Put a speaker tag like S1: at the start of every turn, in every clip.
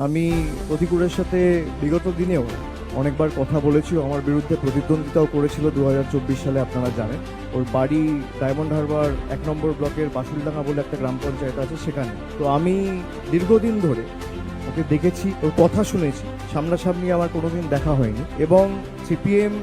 S1: আমি প্রতিকূলের সাথে বিগত দিনেও অনেকবার কথা বলেছি, আমার বিরুদ্ধে প্রতিদ্বন্দ্বিতাও করেছিল 2024 সালে, আপনারা জানেন। ওর বাড়ি ডায়মন্ড হারবার 1 নম্বর ব্লকের বাসুলডাঙ্গা বলে একটা গ্রাম পঞ্চায়েত আছে, সেখানে। তো আমি দীর্ঘদিন ধরে ওকে দেখেছি, ওর কথা শুনেছি, সামনাসামনি আমার কোনোদিন দেখা হয়নি। এবং সিপিএম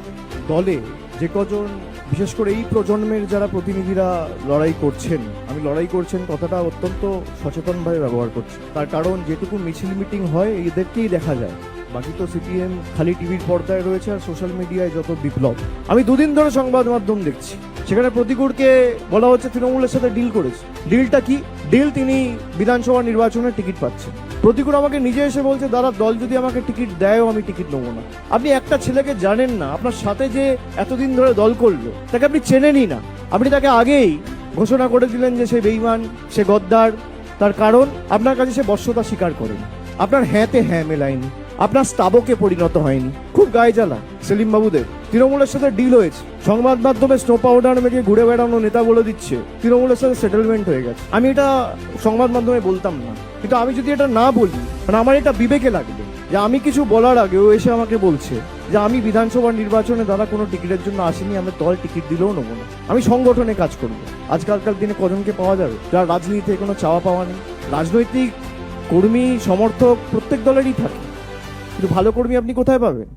S1: দলে যে কজন, বিশেষ করে এই প্রজন্মের যারা প্রতিনিধিরা লড়াই করছেন, আমি লড়াই করছেন কথাটা অত্যন্ত সচেতনভাবে ব্যবহার করছি। তার কারণ যেটুকু মিছিল মিটিং হয় এদেরকেই দেখা যায়, বাকি তো সিপিএম খালি টিভির পর্দায় রয়েছে আর সোশ্যাল মিডিয়ায় যত বিপ্লব। আমি দুদিন ধরে সংবাদ মাধ্যম দেখছি, সেখানে প্রতিকূলকে বলা হচ্ছে তৃণমূলের সাথে ডিল করেছে। ডিলটা কি? ডিল, তিনি বিধানসভা নির্বাচনের টিকিট পাচ্ছেন। প্রতিকূল আমাকে নিজে এসে বলছে, দাদা দল যদি আমাকে টিকিট দেয়ও আমি টিকিট নেবো না। আপনি একটা ছেলেকে জানেন না, আপনার সাথে যে এতদিন ধরে দল করলো তাকে আপনি চেনেনই না। আপনি তাকে আগেই ঘোষণা করে দিলেন যে সে বেঈমান, সে গদ্দার। তার কারণ আপনার কাছে সে বশ্যতা স্বীকার করেন, আপনার হ্যাঁতে হ্যাঁ মেলায়নি, আপনার স্তাবকে পরিণত হয়নি। খুব গায়ে জ্বালা সেলিম বাবুদের। তৃণমূলের সাথে ডিল হয়েছে, সংবাদ মাধ্যমে স্নো পাউডার মেখে ঘুরে বেড়ানো নেতা বলে দিচ্ছে তৃণমূলের সাথে সেটেলমেন্ট হয়ে গেছে। আমি এটা সংবাদ মাধ্যমে বলতাম না, কিন্তু আমি যদি এটা না বলি, মানে আমার এটা বিবেকে লাগবে যে আমি কিছু বলার আগে ও এসে আমাকে বলছে যে আমি বিধানসভা নির্বাচনে দাদা কোনো টিকিটের জন্য আসিনি, আমি দল টিকিট দিলেও নেবো না, আমি সংগঠনে কাজ করবো। আজকালকার দিনে কজনকে পাওয়া যাবে যার রাজনীতিতে কোনো চাওয়া পাওয়া নেই? রাজনৈতিক কর্মী সমর্থক প্রত্যেক দলেরই থাকে, কিন্তু ভালো কর্মী আপনি কোথায় পাবেন?